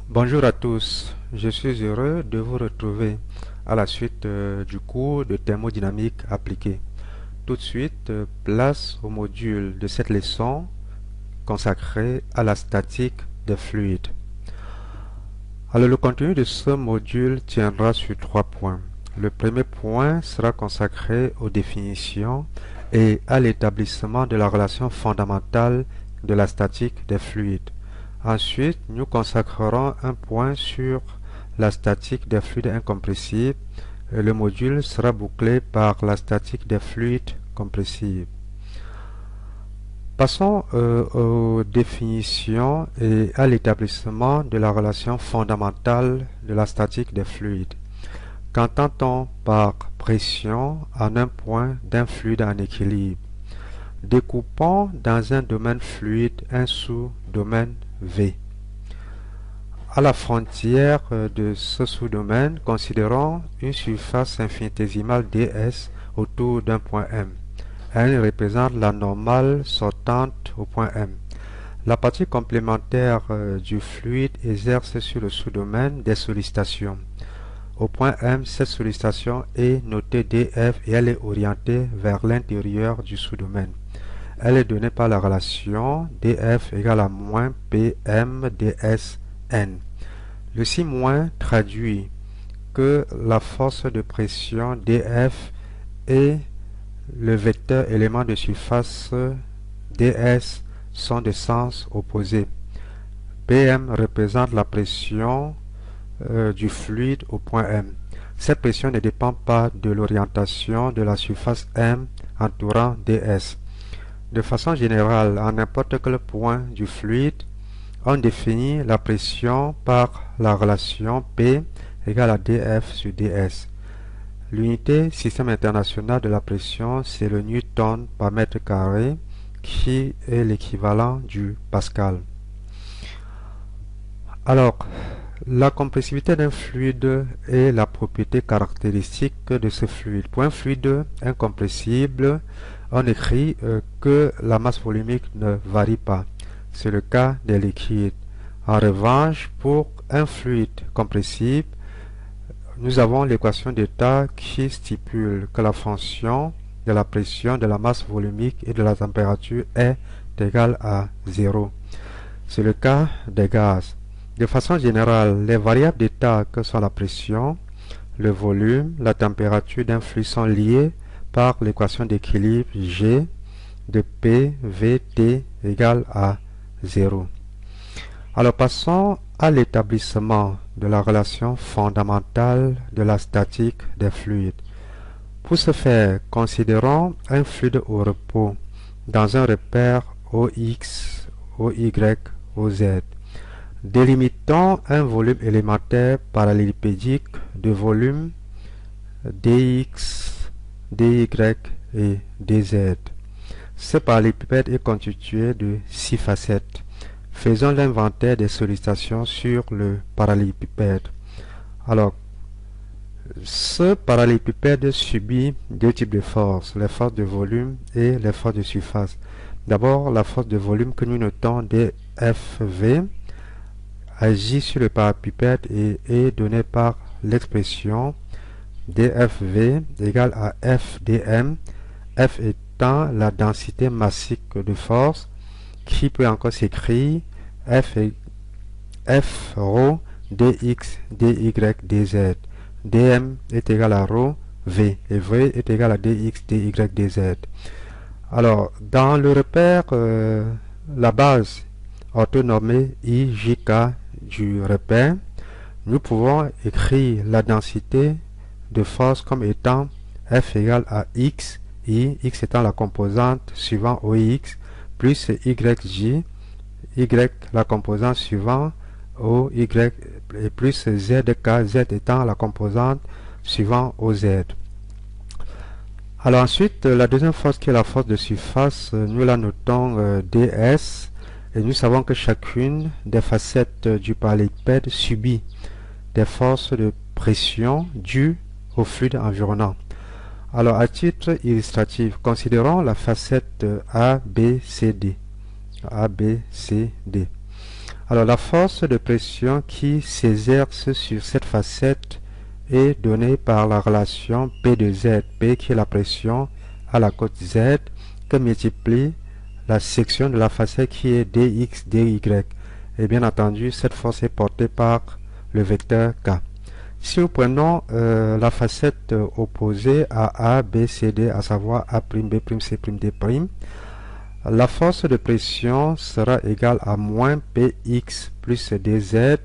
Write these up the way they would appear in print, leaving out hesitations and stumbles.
Bonjour à tous, je suis heureux de vous retrouver à la suite du cours de thermodynamique appliquée. Tout de suite, place au module de cette leçon consacrée à la statique des fluides. Alors le contenu de ce module tiendra sur 3 points. Le premier point sera consacré aux définitions et à l'établissement de la relation fondamentale de la statique des fluides. Ensuite, nous consacrerons un point sur la statique des fluides incompressibles et le module sera bouclé par la statique des fluides compressibles. Passons aux définitions et à l'établissement de la relation fondamentale de la statique des fluides. Qu'entend-on par pression en un point d'un fluide en équilibre? Découpons dans un domaine fluide un sous-domaine V. À la frontière de ce sous-domaine, considérons une surface infinitésimale ds autour d'un point M. N représente la normale sortante au point M. La partie complémentaire du fluide exerce sur le sous-domaine des sollicitations. Au point M, cette sollicitation est notée df et elle est orientée vers l'intérieur du sous-domaine. Elle est donnée par la relation df égale à moins pm dsn. Le si moins traduit que la force de pression df et le vecteur élément de surface ds sont de sens opposé. Pm représente la pression du fluide au point M. Cette pression ne dépend pas de l'orientation de la surface M entourant ds. De façon générale, à n'importe quel point du fluide, on définit la pression par la relation P égale à df sur ds. L'unité système international de la pression, c'est le newton par mètre carré, qui est l'équivalent du pascal. Alors, la compressibilité d'un fluide est la propriété caractéristique de ce fluide. Pour un fluide incompressible, on écrit que la masse volumique ne varie pas. C'est le cas des liquides. En revanche, pour un fluide compressible, nous avons l'équation d'état qui stipule que la fonction de la pression, de la masse volumique et de la température est égale à 0. C'est le cas des gaz. De façon générale, les variables d'état que sont la pression, le volume, la température d'un fluide sont liées par l'équation d'équilibre G de P V T égale à 0. Alors passons à l'établissement de la relation fondamentale de la statique des fluides. Pour ce faire, considérons un fluide au repos dans un repère OX, OY, OZ. Délimitons un volume élémentaire parallélépédique de volume dx, dy et dz. Ce parallélépipède est constitué de 6 facettes. Faisons l'inventaire des sollicitations sur le parallélépipède. Alors, ce parallélépipède subit deux types de forces, les forces de volume et les forces de surface. D'abord, la force de volume que nous notons dFv agit sur le parallélépipède et est donnée par l'expression dFv égale à Fdm, F étant la densité massique de force, qui peut encore s'écrire F rho dx, dy, dz. dm est égal à rho v et v est égal à dx, dy, dz. Alors, dans le repère, la base orthonormée IJK du repère, nous pouvons écrire la densité de force comme étant F égale à x, x étant la composante suivant OX, plus YJ, Y la composante suivant OY, et plus ZK, Z étant la composante suivant OZ. Alors ensuite, la deuxième force qui est la force de surface, nous la notons ds, et nous savons que chacune des facettes du parallélépipède subit des forces de pression dues au fluide environnant. Alors à titre illustratif, considérons la facette ABCD. Alors la force de pression qui s'exerce sur cette facette est donnée par la relation P de Z, P qui est la pression à la côte Z, que multiplie la section de la facette qui est dx, dy. Et bien entendu, cette force est portée par le vecteur K. Si nous prenons la facette opposée à A, B, C, D, à savoir A', B', C', D', la force de pression sera égale à moins Px plus dz,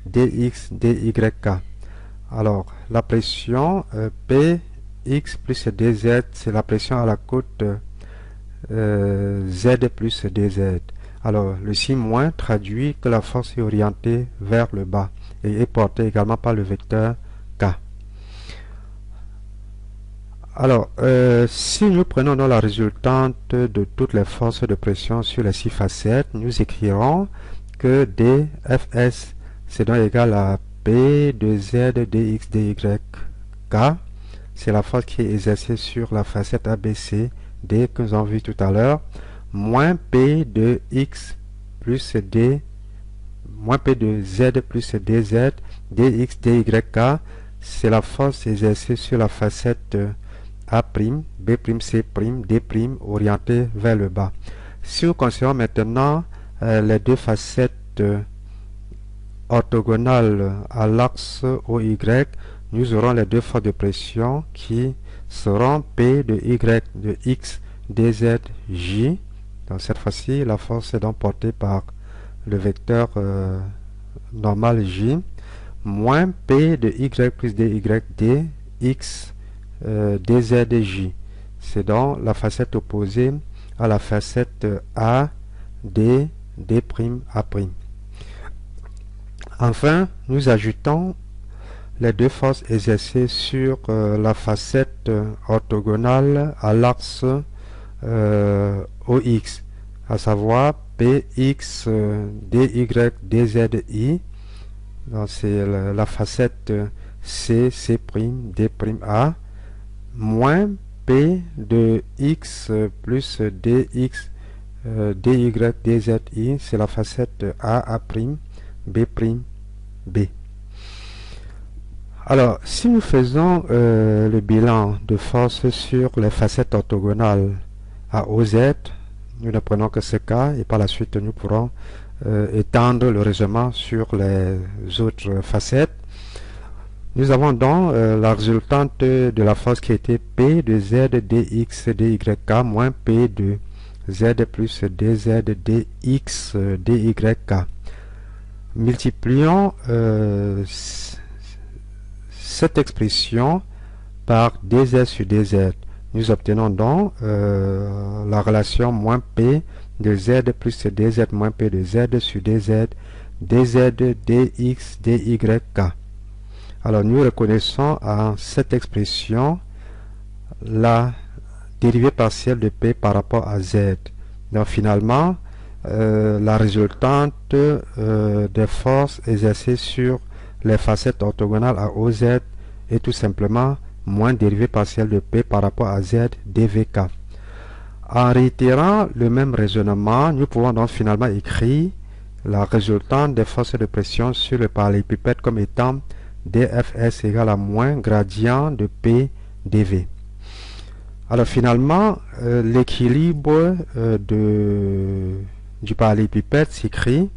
dx, dyk. Alors, la pression Px plus dz, c'est la pression à la côte z plus dz. Alors, le signe moins traduit que la force est orientée vers le bas et est portée également par le vecteur K. Alors, si nous prenons donc la résultante de toutes les forces de pression sur les 6 facettes, nous écrirons que dFs c'est donc égal à P de Z dx dy K. C'est la force qui est exercée sur la facette ABC D que nous avons vu tout à l'heure, moins P de X plus D, moins P de Z plus dz dx dy K. C'est la force exercée sur la facette A', B', C', D' orienté vers le bas. Si nous considérons maintenant les deux facettes orthogonales à l'axe OY, nous aurons les deux forces de pression qui seront P de Y de X dz J. Donc cette fois-ci, la force est donc portée par le vecteur normal J, moins P de Y plus dy D X dz c'est donc la facette opposée à la facette A, D, D', A'. Enfin, nous ajoutons les deux forces exercées sur la facette orthogonale à l'axe OX, à savoir Px dy dzi. C'est la facette C, C', D', A, moins P de X plus Dx dy dzi, c'est la facette A', B', B. Alors, si nous faisons le bilan de force sur les facettes orthogonales à OZ, nous ne prenons que ce cas et par la suite nous pourrons étendre le raisonnement sur les autres facettes. Nous avons donc la résultante de la force qui était P de Z dx dyk moins P de Z plus dz dx dyk. Multiplions cette expression par dz sur dz. Nous obtenons donc la relation moins P de Z plus dz moins P de Z sur dz dz dx dyk. Alors nous reconnaissons en cette expression la dérivée partielle de P par rapport à Z. Donc finalement, la résultante des forces exercées sur les facettes orthogonales à OZ est tout simplement moins dérivée partielle de P par rapport à Z dvk. En réitérant le même raisonnement, nous pouvons donc finalement écrire la résultante des forces de pression sur le parallélépipède comme étant dFs égale à moins gradient de P dv. Alors finalement, l'équilibre du parallélépipède s'écrit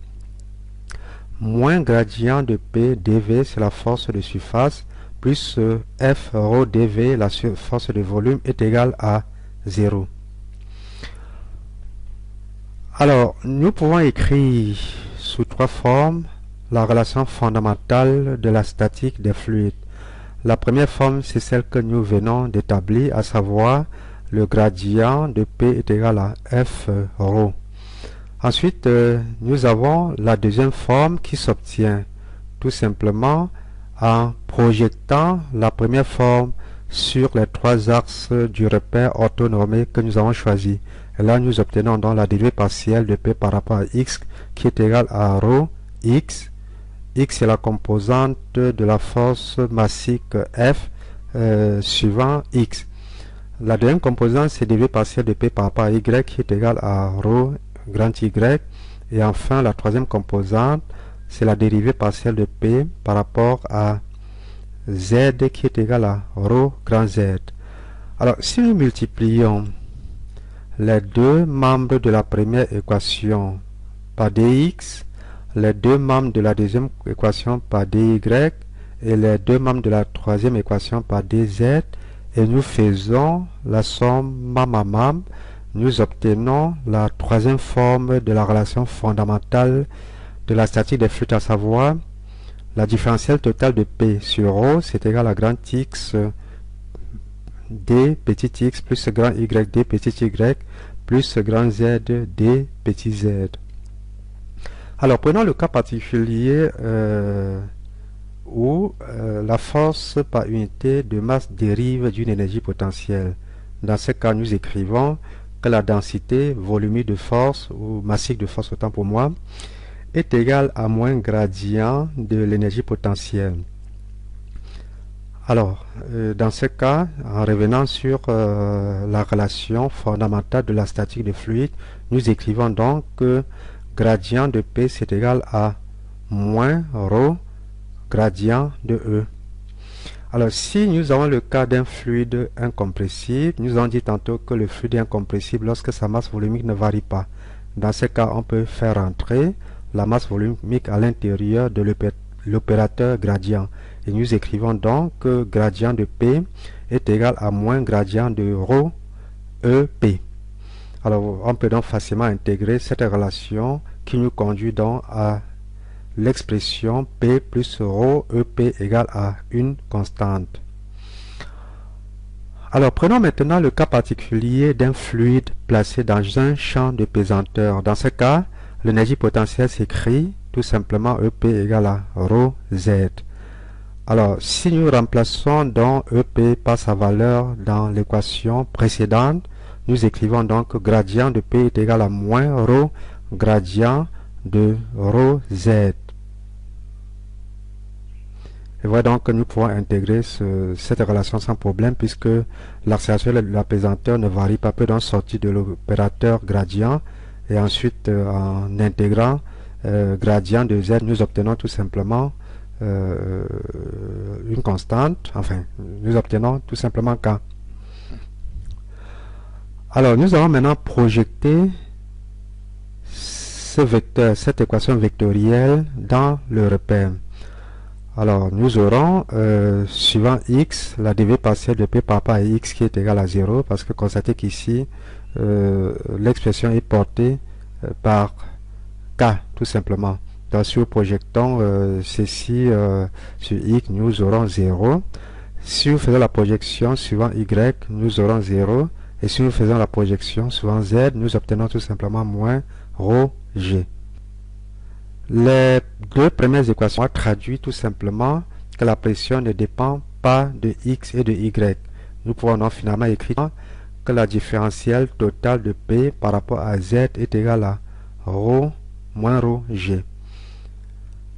moins gradient de P dv, c'est la force de surface, plus F rho dv, la force de volume, est égale à 0. Alors, nous pouvons écrire sous trois formes la relation fondamentale de la statique des fluides. La première forme, c'est celle que nous venons d'établir, à savoir le gradient de P est égal à F rho. Ensuite, nous avons la deuxième forme qui s'obtient tout simplement en projetant la première forme sur les trois axes du repère orthonormé que nous avons choisi. Et là, nous obtenons donc la dérivée partielle de P par rapport à X qui est égale à rho X. X est la composante de la force massique F suivant X. La deuxième composante, c'est dérivée partielle de P par rapport à Y qui est égale à rho grand Y. Et enfin, la troisième composante, c'est la dérivée partielle de P par rapport à Z qui est égal à ρ grand Z. Alors, si nous multiplions les deux membres de la première équation par dx, les deux membres de la deuxième équation par dy et les deux membres de la troisième équation par dz, et nous faisons la somme mam, nous obtenons la troisième forme de la relation fondamentale de la statique des fluides, à savoir la différentielle totale de P sur ρ, c'est égal à grand X d petit x plus grand Y d petit y plus grand Z d petit z. Alors prenons le cas particulier où la force par unité de masse dérive d'une énergie potentielle. Dans ce cas, nous écrivons que la densité volumique de force, ou massique de force autant pour moi, est égale à moins gradient de l'énergie potentielle. Alors, dans ce cas, en revenant sur la relation fondamentale de la statique des fluides, nous écrivons donc que gradient de P c'est égal à moins ρ gradient de E. Alors, si nous avons le cas d'un fluide incompressible, nous avons dit tantôt que le fluide est incompressible lorsque sa masse volumique ne varie pas. Dans ce cas, on peut faire entrer la masse volumique à l'intérieur de l'opérateur gradient. Et nous écrivons donc que gradient de P est égal à moins gradient de ρ EP. Alors, on peut donc facilement intégrer cette relation qui nous conduit donc à l'expression P plus ρ EP égale à une constante. Alors, prenons maintenant le cas particulier d'un fluide placé dans un champ de pesanteur. Dans ce cas, l'énergie potentielle s'écrit tout simplement EP égale à ρ Z. Alors, si nous remplaçons donc EP par sa valeur dans l'équation précédente, nous écrivons donc que gradient de P est égal à moins ρ gradient de ρ Z. Et voilà donc que nous pouvons intégrer cette relation sans problème, puisque l'accélération de la pesanteur ne varie pas, peut donc sortir de l'opérateur gradient, et ensuite en intégrant gradient de Z, nous obtenons tout simplement une constante, enfin, nous obtenons tout simplement K. Alors, nous allons maintenant projeter ce vecteur, cette équation vectorielle dans le repère. Alors, nous aurons, suivant x, la dérivée partielle de P par rapport à x qui est égal à 0, parce que constatez qu'ici, l'expression est portée par K, tout simplement. Donc, si nous projetons ceci sur x, nous aurons 0. Si nous faisons la projection suivant y, nous aurons 0. Et si nous faisons la projection suivant z, nous obtenons tout simplement moins ρg. Les deux premières équations traduisent tout simplement que la pression ne dépend pas de x et de y. Nous pouvons donc finalement écrire que la différentielle totale de P par rapport à z est égale à ρ moins ρg.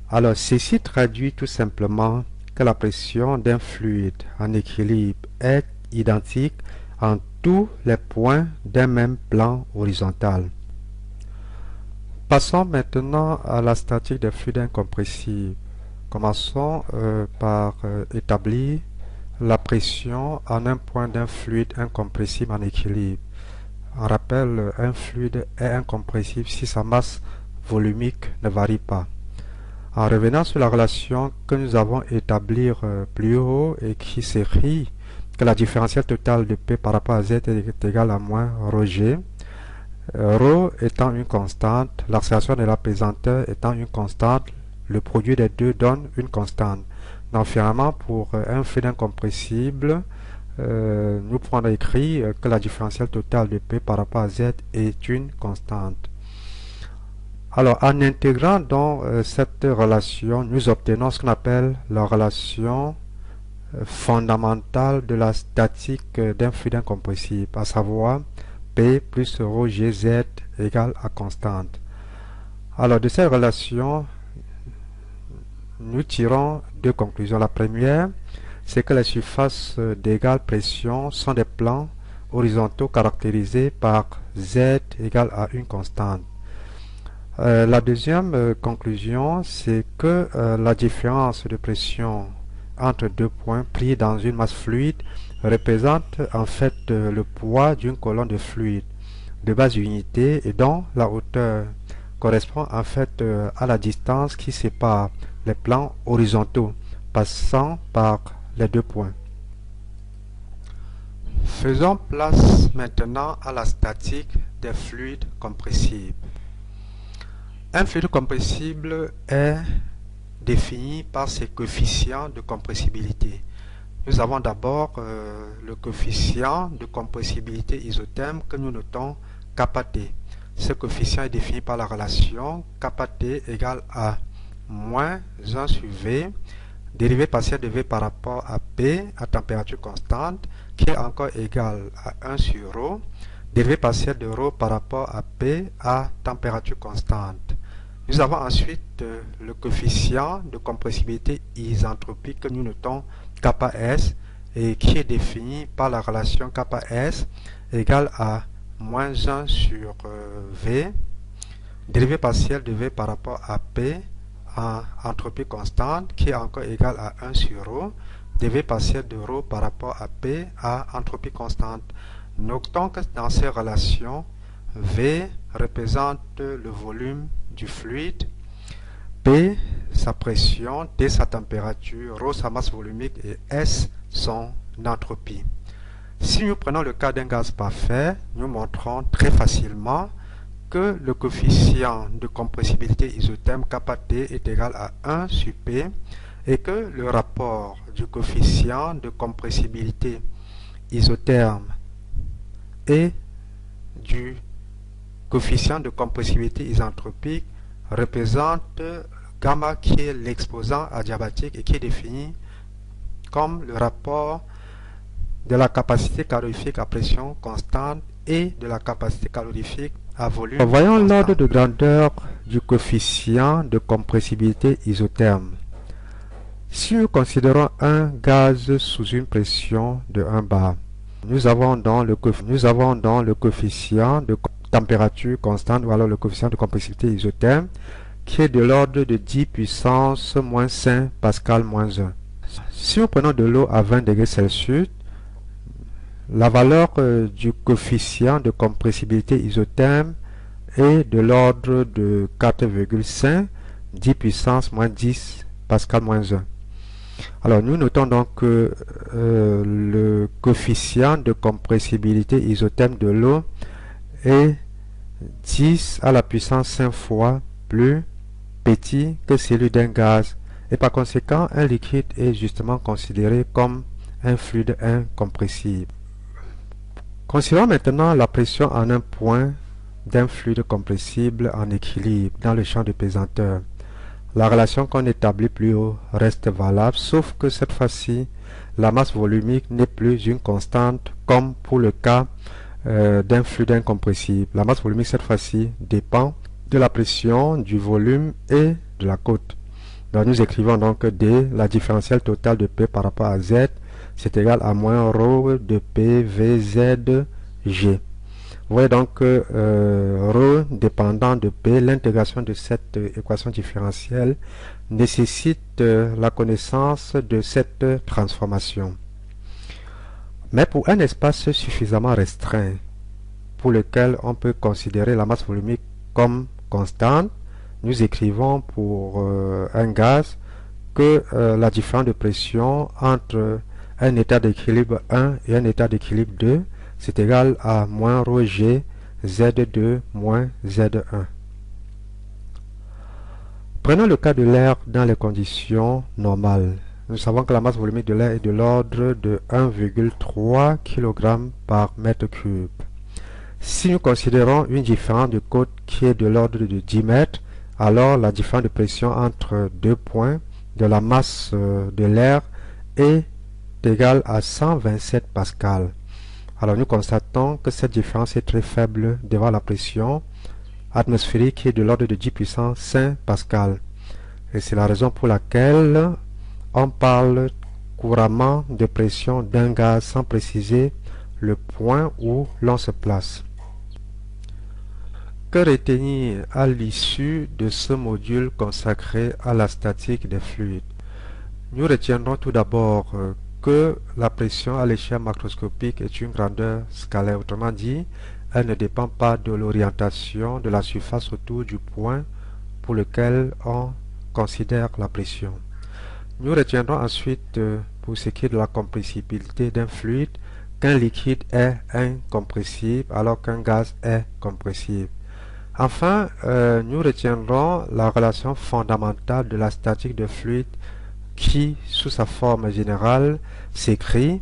Alors, ceci traduit tout simplement que la pression d'un fluide en équilibre est identique en tous les points d'un même plan horizontal. Passons maintenant à la statique des fluides incompressibles. Commençons par établir la pression en un point d'un fluide incompressible en équilibre. On rappelle, un fluide est incompressible si sa masse volumique ne varie pas. En revenant sur la relation que nous avons établie plus haut et qui s'écrit que la différentielle totale de P par rapport à Z est égale à moins ρg, ρ étant une constante, l'accélération de la pesanteur étant une constante, le produit des deux donne une constante. Donc finalement, pour un fluide incompressible, nous pouvons écrire que la différentielle totale de P par rapport à Z est une constante. Alors, en intégrant donc cette relation, nous obtenons ce qu'on appelle la relation fondamentale de la statique d'un fluide incompressible, à savoir P plus ρgz égale à constante. Alors, de cette relation, nous tirons deux conclusions. La première, c'est que les surfaces d'égale pression sont des plans horizontaux caractérisés par Z égale à une constante. La deuxième conclusion, c'est que la différence de pression entre deux points pris dans une masse fluide représente en fait le poids d'une colonne de fluide de base unité et dont la hauteur correspond en fait à la distance qui sépare les plans horizontaux passant par les deux points. Faisons place maintenant à la statique des fluides compressibles. Un fluide compressible est défini par ses coefficients de compressibilité. Nous avons d'abord le coefficient de compressibilité isotherme que nous notons kappa-T. Ce coefficient est défini par la relation kappa-T égale à moins 1 sur V, dérivée partielle de V par rapport à P à température constante, qui est encore égal à 1 sur ρ, dérivée partielle de ρ par rapport à P à température constante. Nous avons ensuite le coefficient de compressibilité isentropique que nous notons kappa S et qui est défini par la relation kappa S égale à moins 1 sur V, dérivée partielle de V par rapport à P en entropie constante qui est encore égal à 1 sur ρ, dérivée partielle de ρ par rapport à P à entropie constante. Notons que dans ces relations, V représente le volume du fluide, P sa pression, T sa température, ρ sa masse volumique et S son entropie. Si nous prenons le cas d'un gaz parfait, nous montrons très facilement que le coefficient de compressibilité isotherme kappa-T est égal à 1 sur P et que le rapport du coefficient de compressibilité isotherme et du coefficient de compressibilité isentropique représente gamma qui est l'exposant adiabatique et qui est défini comme le rapport de la capacité calorifique à pression constante et de la capacité calorifique à volume constant. Voyons l'ordre de grandeur du coefficient de compressibilité isotherme. Si nous considérons un gaz sous une pression de 1 bar, nous avons dans le coefficient de température constante ou alors le coefficient de compressibilité isotherme qui est de l'ordre de 10 puissance moins 5 pascal moins 1. Si nous prenons de l'eau à 20 degrés Celsius, la valeur du coefficient de compressibilité isotherme est de l'ordre de 4,5, 10 puissance moins 10 pascal moins 1. Alors nous notons donc que le coefficient de compressibilité isotherme de l'eau est 10 à la puissance 5 fois plus petit que celui d'un gaz et par conséquent un liquide est justement considéré comme un fluide incompressible. Considérons maintenant la pression en un point d'un fluide compressible en équilibre dans le champ de pesanteur. La relation qu'on établit plus haut reste valable, sauf que cette fois-ci, la masse volumique n'est plus une constante comme pour le cas d'un fluide incompressible. La masse volumique, cette fois-ci, dépend de la pression, du volume et de la cote. Donc, nous écrivons donc D, la différentielle totale de P par rapport à Z, c'est égal à moins ρ de P VZ G. Vous voyez donc que ρ dépendant de P, l'intégration de cette équation différentielle nécessite la connaissance de cette transformation. Mais pour un espace suffisamment restreint pour lequel on peut considérer la masse volumique comme constante, nous écrivons pour un gaz que la différence de pression entre un état d'équilibre 1 et un état d'équilibre 2 c'est égal à moins ρg Z2 moins Z1. Prenons le cas de l'air dans les conditions normales. Nous savons que la masse volumique de l'air est de l'ordre de 1,3 kg par mètre cube. Si nous considérons une différence de cote qui est de l'ordre de 10 mètres, alors la différence de pression entre deux points de la masse de l'air est égale à 127 pascal. Alors nous constatons que cette différence est très faible devant la pression atmosphérique qui est de l'ordre de 10 puissance 5 pascal. Et c'est la raison pour laquelle on parle couramment de pression d'un gaz sans préciser le point où l'on se place. que retenir à l'issue de ce module consacré à la statique des fluides? Nous retiendrons tout d'abord que la pression à l'échelle macroscopique est une grandeur scalaire. Autrement dit, elle ne dépend pas de l'orientation de la surface autour du point pour lequel on considère la pression. Nous retiendrons ensuite, pour ce qui est de la compressibilité d'un fluide, qu'un liquide est incompressible alors qu'un gaz est compressible. Enfin, nous retiendrons la relation fondamentale de la statique de fluide qui, sous sa forme générale, s'écrit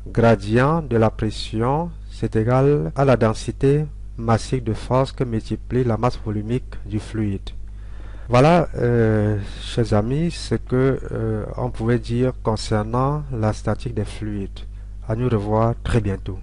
gradient de la pression, c'est égal à la densité massique de force que multiplie la masse volumique du fluide. Voilà, chers amis, ce que on pouvait dire concernant la statique des fluides. À nous revoir très bientôt.